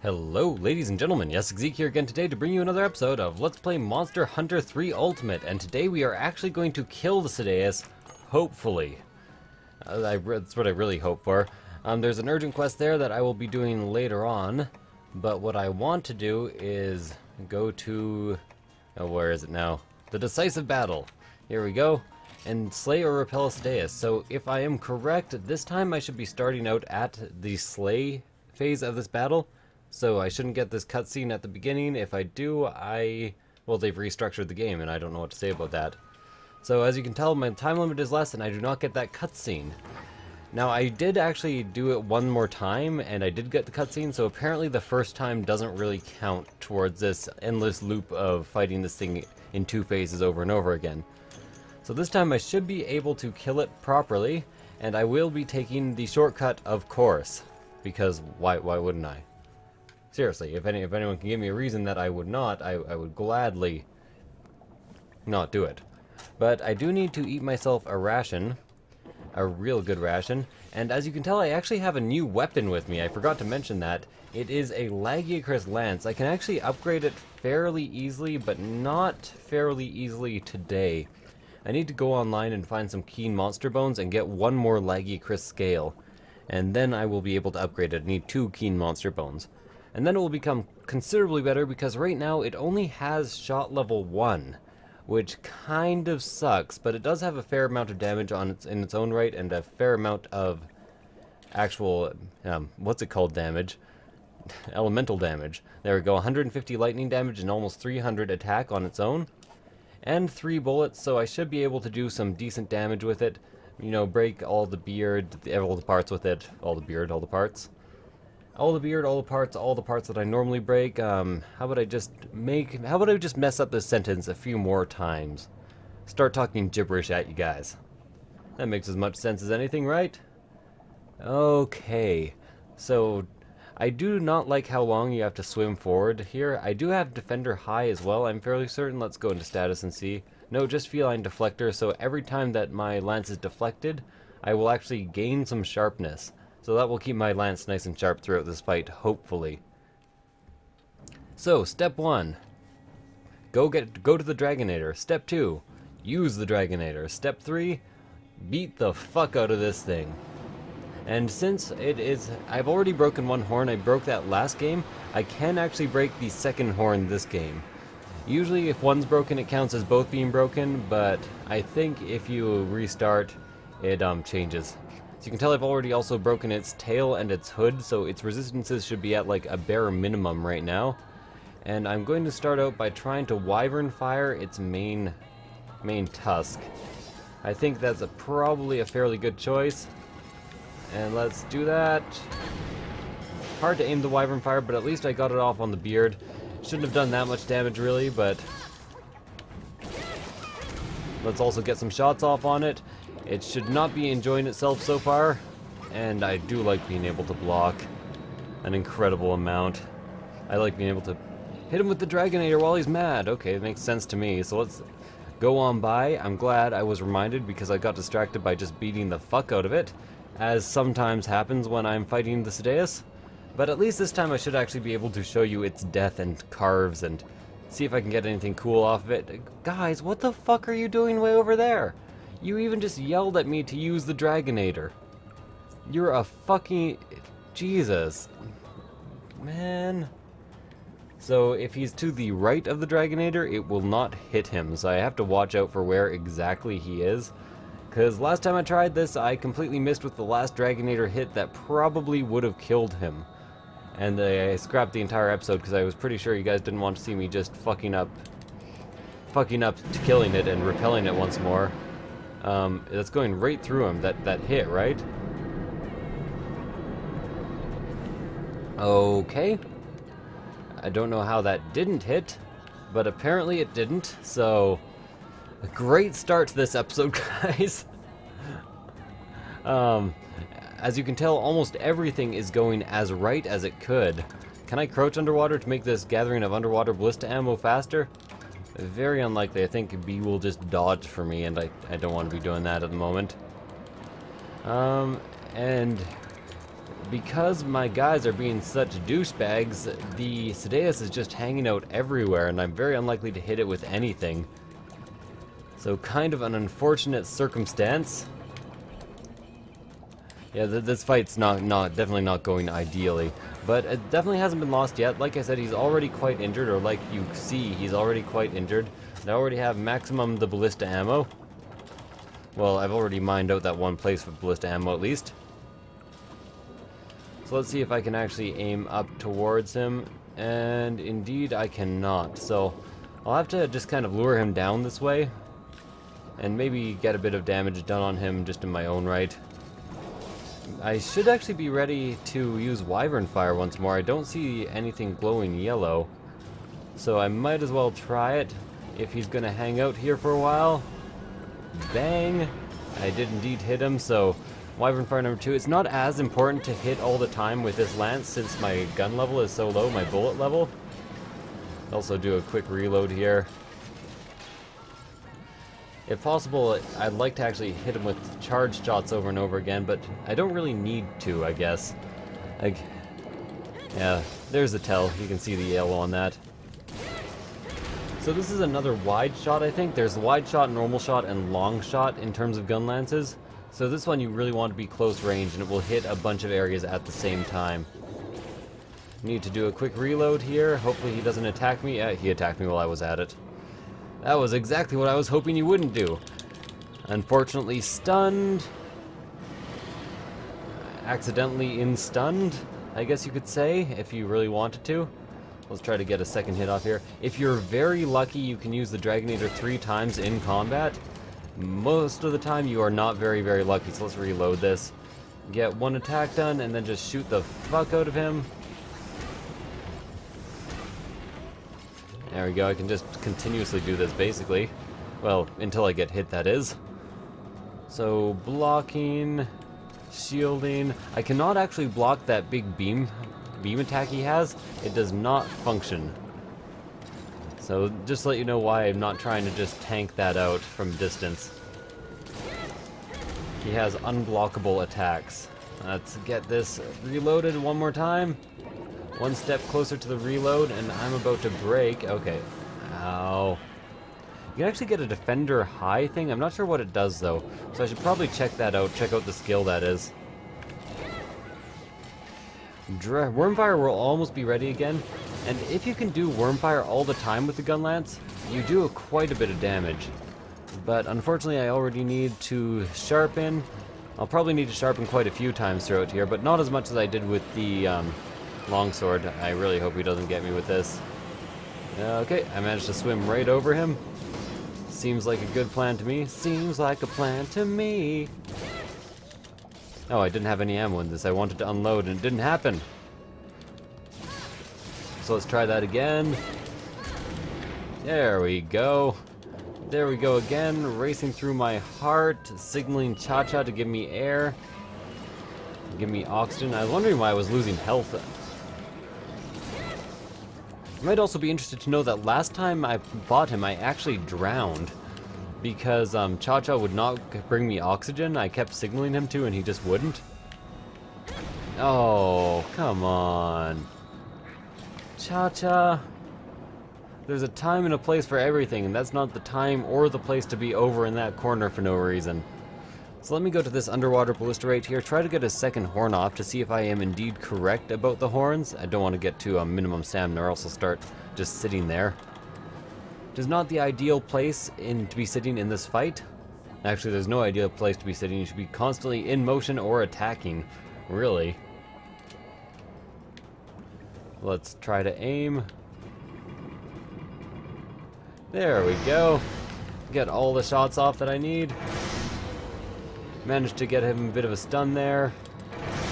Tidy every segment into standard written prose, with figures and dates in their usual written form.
Hello, ladies and gentlemen, Yessik here again today to bring you another episode of Let's Play Monster Hunter 3 Ultimate, and today we are actually going to kill the Ceadeus, hopefully. That's what I really hope for. There's an urgent quest there that I will be doing later on, but what I want to do is go to... oh, where is it now? The Decisive Battle. Here we go. And slay or repel a Ceadeus. So if I am correct, this time I should be starting out at the slay phase of this battle. So I shouldn't get this cutscene at the beginning. If I do, well, they've restructured the game, and I don't know what to say about that. So as you can tell, my time limit is less, and I do not get that cutscene. Now, I did actually do it one more time, and I did get the cutscene, so apparently the first time doesn't really count towards this endless loop of fighting this thing in two phases over and over again. So this time I should be able to kill it properly, and I will be taking the shortcut, of course, because why wouldn't I? Seriously, if anyone can give me a reason that I would not, I would gladly not do it. But I do need to eat myself a ration, a real good ration, and as you can tell, I actually have a new weapon with me. I forgot to mention that. It is a Lagiacrus Lance. I can actually upgrade it fairly easily, but not fairly easily today. I need to go online and find some keen monster bones and get one more Lagiacrus scale, and then I will be able to upgrade it. I need 2 keen monster bones. And then it will become considerably better because right now it only has shot level 1, which kind of sucks, but it does have a fair amount of damage in its own right and a fair amount of actual, what's it called, damage? Elemental damage. There we go, 150 lightning damage and almost 300 attack on its own. And 3 bullets, so I should be able to do some decent damage with it. You know, break all the beard, all the parts with it, all the beard, all the parts. All the beard, all the parts that I normally break. How about I just mess up this sentence a few more times? Start talking gibberish at you guys. That makes as much sense as anything, right? Okay. So, I do not like how long you have to swim forward here. I do have Defender High as well, I'm fairly certain. Let's go into status and see. No, just Feline Deflector, so every time that my lance is deflected, I will actually gain some sharpness. So that will keep my lance nice and sharp throughout this fight, hopefully. So, step 1. Go to the Dragonator. Step 2. Use the Dragonator. Step 3. Beat the fuck out of this thing. And since I've already broken 1 horn, I broke that last game, I can actually break the 2nd horn this game. Usually if one's broken it counts as both being broken, but I think if you restart, it changes. So you can tell I've already also broken its tail and its hood, so its resistances should be at like a bare minimum right now. And I'm going to start out by trying to Wyvern Fire its main tusk. I think that's probably a fairly good choice. And let's do that. Hard to aim the Wyvern Fire, but at least I got it off on the beard. Shouldn't have done that much damage really, but let's also get some shots off on it. It should not be enjoying itself so far, and I do like being able to block an incredible amount. I like being able to hit him with the Dragonator while he's mad. Okay, it makes sense to me, so let's go on by. I'm glad I was reminded because I got distracted by just beating the fuck out of it, as sometimes happens when I'm fighting the Ceadeus. But at least this time I should actually be able to show you its death and carves and see if I can get anything cool off of it. Guys, what the fuck are you doing way over there? You even just yelled at me to use the Dragonator. You're a fucking... Jesus. Man. So if he's to the right of the Dragonator, it will not hit him. So I have to watch out for where exactly he is. Because last time I tried this, I completely missed with the last Dragonator hit that probably would have killed him. And I scrapped the entire episode because I was pretty sure you guys didn't want to see me just fucking up to killing it and repelling it once more. That's going right through him, that hit, right? Okay. I don't know how that didn't hit, but apparently it didn't, so... a great start to this episode, guys. As you can tell, almost everything is going as right as it could. Can I crouch underwater to make this gathering of underwater ballista ammo faster? Very unlikely. I think B will just dodge for me, and I don't want to be doing that at the moment. And because my guys are being such douchebags, the Ceadeus is just hanging out everywhere, and I'm very unlikely to hit it with anything. So kind of an unfortunate circumstance. Yeah, this fight's definitely not going ideally, but it definitely hasn't been lost yet. Like I said, he's already quite injured, or like you see, he's already quite injured. I already have maximum the ballista ammo. Well, I've already mined out that one place for ballista ammo at least. So let's see if I can actually aim up towards him, and indeed I cannot. So I'll have to just kind of lure him down this way, and maybe get a bit of damage done on him just in my own right. I should actually be ready to use Wyvern Fire once more. I don't see anything glowing yellow, so I might as well try it if he's gonna hang out here for a while. Bang! I did indeed hit him, so Wyvern Fire number 2. It's not as important to hit all the time with this lance since my gun level is so low, my bullet level. Also do a quick reload here. If possible, I'd like to actually hit him with charge shots over and over again, but I don't really need to, I guess. Yeah, there's the tell. You can see the yellow on that. So this is another wide shot, I think. There's wide shot, normal shot, and long shot in terms of gun lances. So this one you really want to be close range, and it will hit a bunch of areas at the same time. Need to do a quick reload here. Hopefully he doesn't attack me. He attacked me while I was at it. That was exactly what I was hoping you wouldn't do. Unfortunately stunned. Accidentally in-stunned, I guess you could say, if you really wanted to. Let's try to get a second hit off here. If you're very lucky, you can use the Dragonator 3 times in combat. Most of the time you are not very, very lucky, so let's reload this. Get one attack done, and then just shoot the fuck out of him. There we go, I can just continuously do this, basically. Well, until I get hit, that is. So, blocking, shielding. I cannot actually block that big beam attack he has. It does not function. So just to let you know why I'm not trying to just tank that out from distance. He has unblockable attacks. Let's get this reloaded one more time. One step closer to the reload, and I'm about to break. Okay. Ow. You can actually get a defender high thing. I'm not sure what it does though, so I should probably check that out. Check out the skill that is. Wormfire will almost be ready again, and if you can do Wormfire all the time with the gun lance, you do quite a bit of damage. But unfortunately I already need to sharpen. I'll probably need to sharpen quite a few times throughout here, but not as much as I did with the longsword. I really hope he doesn't get me with this. Okay, I managed to swim right over him. Seems like a good plan to me. Seems like a plan to me. Oh, I didn't have any ammo in this. I wanted to unload and it didn't happen. So let's try that again. There we go. There we go again, racing through my heart, signaling Cha-Cha to give me air. Give me oxygen. I was wondering why I was losing health. You might also be interested to know that last time I fought him, I actually drowned. Because Cha-Cha would not bring me oxygen. I kept signaling him to and he just wouldn't. Oh, come on. Cha-Cha. There's a time and a place for everything, and that's not the time or the place to be over in that corner for no reason. So let me go to this underwater ballista right here, try to get a second horn off to see if I am indeed correct about the horns. I don't want to get to a minimum stamina or else I'll start just sitting there. It is not the ideal place to be sitting in this fight. Actually, there's no ideal place to be sitting. You should be constantly in motion or attacking, really. Let's try to aim. There we go. Get all the shots off that I need. Managed to get him a bit of a stun there.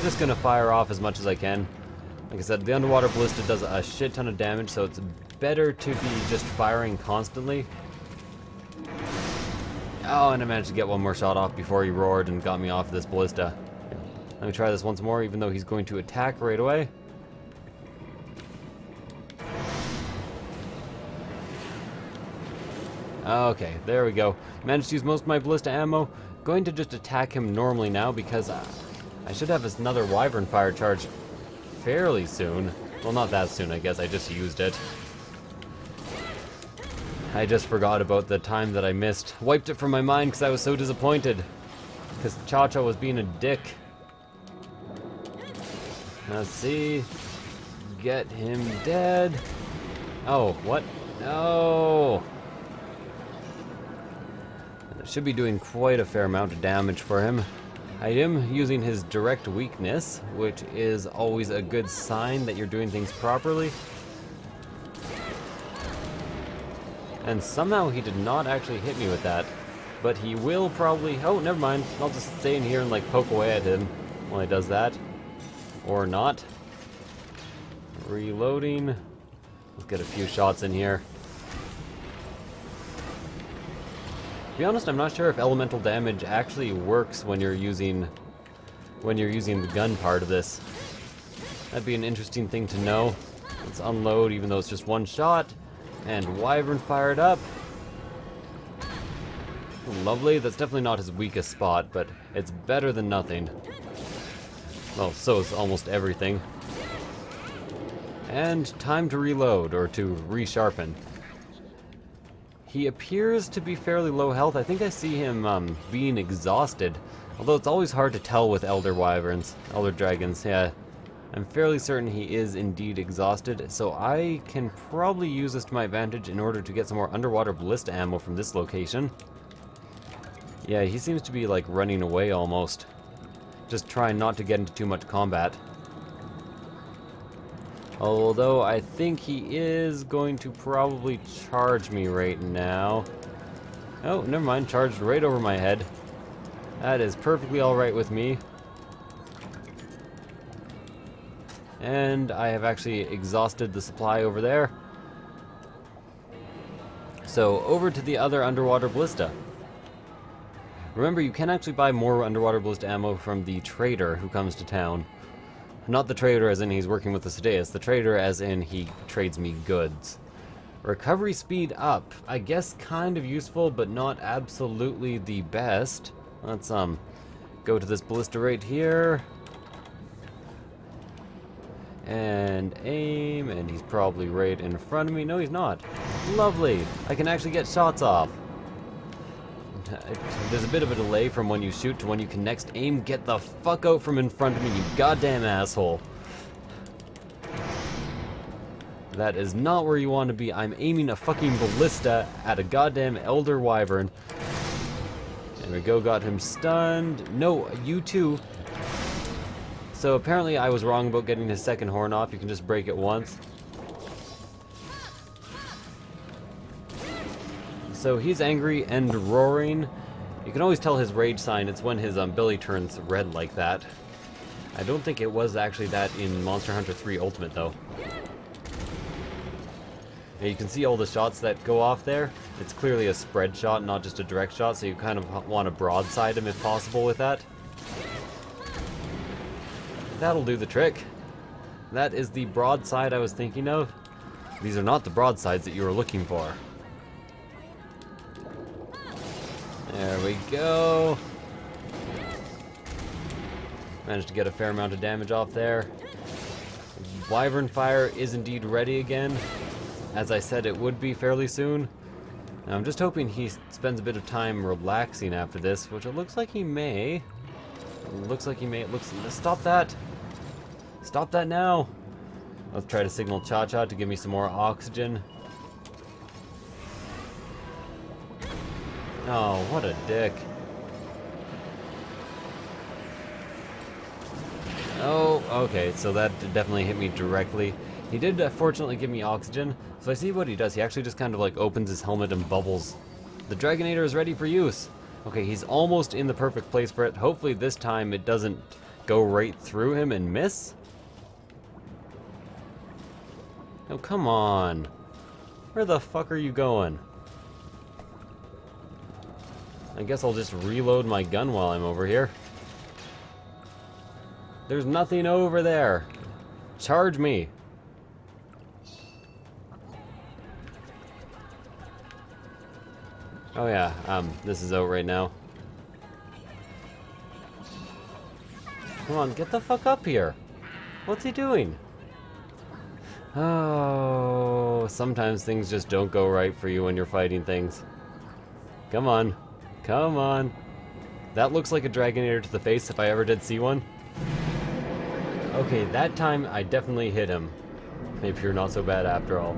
Just gonna fire off as much as I can. Like I said, the underwater ballista does a shit ton of damage, so it's better to be just firing constantly. Oh, and I managed to get one more shot off before he roared and got me off this ballista. Let me try this once more, even though he's going to attack right away. Okay, there we go. Managed to use most of my ballista ammo. Going to just attack him normally now because I should have another Wyvern Fire charge fairly soon. Well, not that soon, I guess. I just used it. I just forgot about the time that I missed. Wiped it from my mind because I was so disappointed. Because Cha-Cha was being a dick. Let's see. Get him dead. Oh, what? No! Should be doing quite a fair amount of damage for him. I am using his direct weakness, which is always a good sign that you're doing things properly. And somehow he did not actually hit me with that. But he will probably... Oh, never mind. I'll just stay in here and like poke away at him while he does that. Or not. Reloading. Let's get a few shots in here. To be honest, I'm not sure if elemental damage actually works when you're using the gun part of this. That'd be an interesting thing to know. Let's unload, even though it's just one shot, and Wyvern fired up. Lovely. That's definitely not his weakest spot, but it's better than nothing. Well, so is almost everything. And time to reload, or to resharpen. He appears to be fairly low health. I think I see him being exhausted. Although it's always hard to tell with Elder Dragons. Yeah, I'm fairly certain he is indeed exhausted. So I can probably use this to my advantage in order to get some more underwater ballista ammo from this location. Yeah, he seems to be like running away almost. Just trying not to get into too much combat. Although I think he is going to probably charge me right now. Oh, never mind, charged right over my head. That is perfectly alright with me. And I have actually exhausted the supply over there. So over to the other underwater ballista. Remember, you can actually buy more underwater ballista ammo from the trader who comes to town. Not the trader as in he's working with the Ceadeus, the trader as in he trades me goods. Recovery speed up. I guess kind of useful, but not absolutely the best. Let's go to this ballista right here. And aim, and he's probably right in front of me. No, he's not. Lovely. I can actually get shots off. There's a bit of a delay from when you shoot to when you can next aim. Get the fuck out from in front of me, you goddamn asshole. That is not where you want to be. I'm aiming a fucking ballista at a goddamn Elder Wyvern. There we go, got him stunned. No, you too. So apparently I was wrong about getting his second horn off. You can just break it once. So he's angry and roaring. You can always tell his rage sign. It's when his belly turns red like that. I don't think it was actually that in Monster Hunter 3 Ultimate though. Yeah, you can see all the shots that go off there. It's clearly a spread shot, not just a direct shot, so you kind of want to broadside him if possible with that. That'll do the trick. That is the broadside I was thinking of. These are not the broadsides that you were looking for. There we go. Managed to get a fair amount of damage off there. Wyvern Fire is indeed ready again. As I said, it would be fairly soon. Now, I'm just hoping he spends a bit of time relaxing after this, which it looks like he may. Stop that! Stop that now! Let's try to signal Cha-Cha to give me some more oxygen. Oh, what a dick. Oh, okay, so that definitely hit me directly. He did fortunately give me oxygen, so I see what he does. He actually just kind of like opens his helmet and bubbles. The Dragonator is ready for use. Okay, he's almost in the perfect place for it. Hopefully this time it doesn't go right through him and miss. Oh, come on. Where the fuck are you going? I guess I'll just reload my gun while I'm over here. There's nothing over there. Charge me. Oh yeah, this is out right now. Come on, get the fuck up here. What's he doing? Oh, sometimes things just don't go right for you when you're fighting things. Come on. Come on. That looks like a Dragonator to the face if I ever did see one. Okay, that time I definitely hit him. Maybe you're not so bad after all.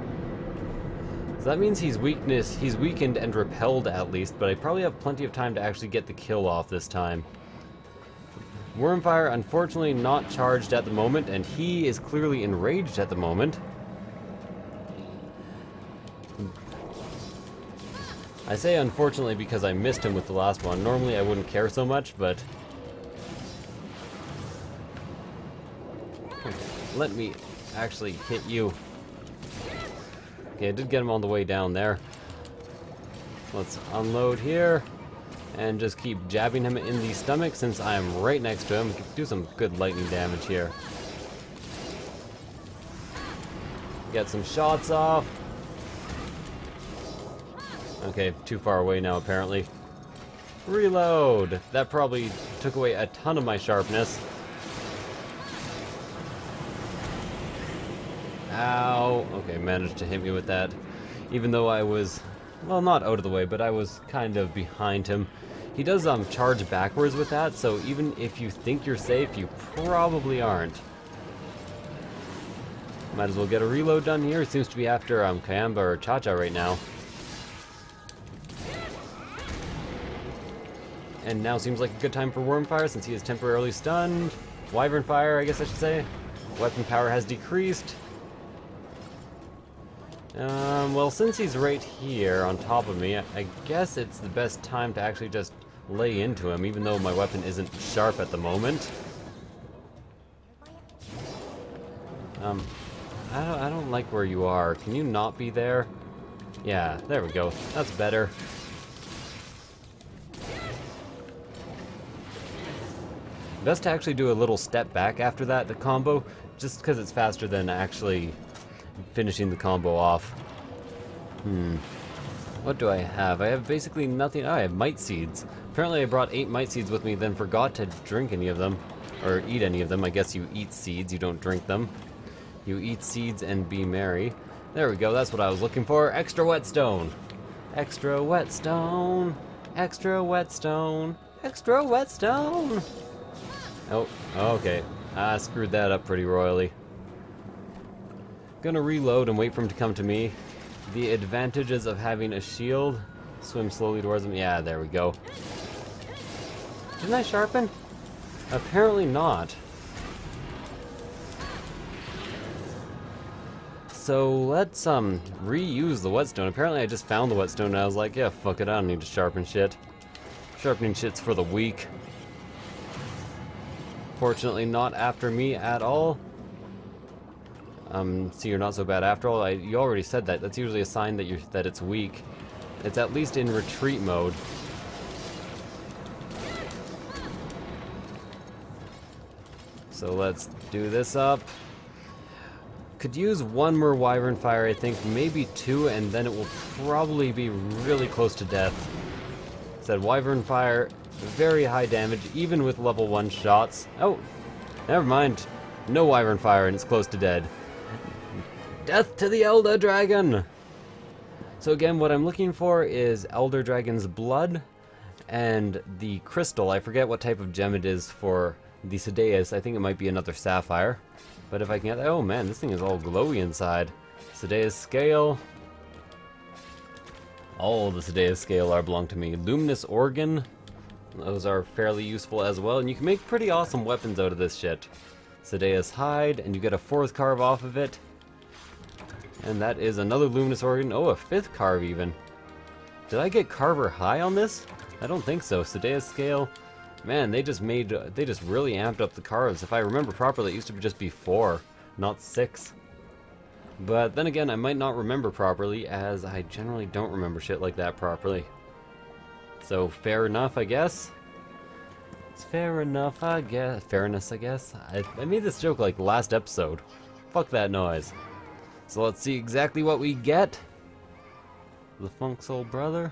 So that means he's weakened and repelled at least, but I probably have plenty of time to actually get the kill off this time. Wormfire, unfortunately, not charged at the moment, and he is clearly enraged at the moment. I say unfortunately because I missed him with the last one. Normally I wouldn't care so much, but... let me actually hit you. Okay, I did get him on the way down there. Let's unload here. And just keep jabbing him in the stomach since I am right next to him. Do some good lightning damage here. Get some shots off. Okay, too far away now apparently. Reload! That probably took away a ton of my sharpness. Ow! Okay, managed to hit me with that. Even though I was, well, not out of the way, but I was kind of behind him. He does charge backwards with that, so even if you think you're safe, you probably aren't. Might as well get a reload done here. It seems to be after Kayamba or Cha-Cha right now. And now seems like a good time for Wormfire since he is temporarily stunned. Wyvern Fire, I guess I should say. Weapon power has decreased. Well, since he's right here on top of me, I guess it's the best time to actually just lay into him, even though my weapon isn't sharp at the moment. I don't like where you are. Can you not be there? Yeah, there we go. That's better. Best to actually do a little step back after that, the combo, just because it's faster than actually finishing the combo off. What do I have? I have basically nothing. Oh, I have Might Seeds. Apparently I brought 8 Might Seeds with me, then forgot to drink any of them. Or eat any of them. I guess you eat seeds, you don't drink them. You eat seeds and be merry. There we go, that's what I was looking for. Extra whetstone. Extra whetstone. Extra whetstone. Extra whetstone. Oh, okay. I screwed that up pretty royally. Gonna reload and wait for him to come to me. The advantages of having a shield. Swim slowly towards him. Yeah, there we go. Didn't I sharpen? Apparently not. So let's reuse the whetstone. Apparently I just found the whetstone and I was like, yeah, fuck it, I don't need to sharpen shit. Sharpening shit's for the weak. Fortunately not after me at all. See, you're not so bad after all. You already said that. That's usually a sign that it's weak. It's at least in retreat mode. So let's do this up. Could use one more Wyvern Fire, I think, maybe 2, and then it will probably be really close to death. Said Wyvern Fire, very high damage, even with level 1 shots. Oh, never mind. No Wyvern Fire, and it's close to dead. Death to the Elder Dragon! So again, what I'm looking for is Elder Dragon's blood and the crystal. I forget what type of gem it is for the Ceadeus. I think it might be another sapphire. But if I can get that, oh man, this thing is all glowy inside. Ceadeus scale. All the Ceadeus scale are belong to me. Luminous organ. Those are fairly useful as well, and you can make pretty awesome weapons out of this shit. Ceadeus hide, and you get a 4th carve off of it. And that is another luminous organ. Oh, a 5th carve even. Did I get Carver high on this? I don't think so. Ceadeus scale. Man, they just really amped up the carves. If I remember properly, it used to just be 4, not 6. But then again, I might not remember properly, as I generally don't remember shit like that properly. So, fair enough, I guess. It's fair enough, I guess. Fairness, I guess. I made this joke like last episode. Fuck that noise. So let's see exactly what we get. The Funk Soul Brother.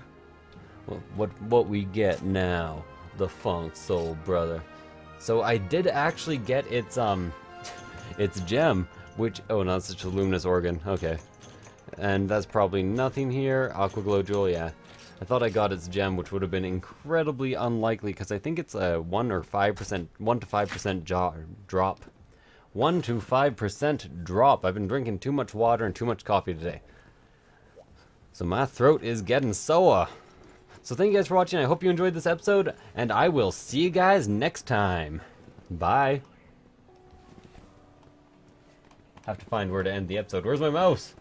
What we get now. The Funk Soul Brother. So I did actually get its its gem, which, oh no, it's such a luminous organ. Okay. And that's probably nothing here. Aqua Glow Jewel, yeah. I thought I got its gem, which would have been incredibly unlikely, because I think it's a 1 to 5% drop. 1 to 5% drop. I've been drinking too much water and too much coffee today. So my throat is getting sore. So thank you guys for watching. I hope you enjoyed this episode, and I will see you guys next time. Bye. Have to find where to end the episode. Where's my mouse?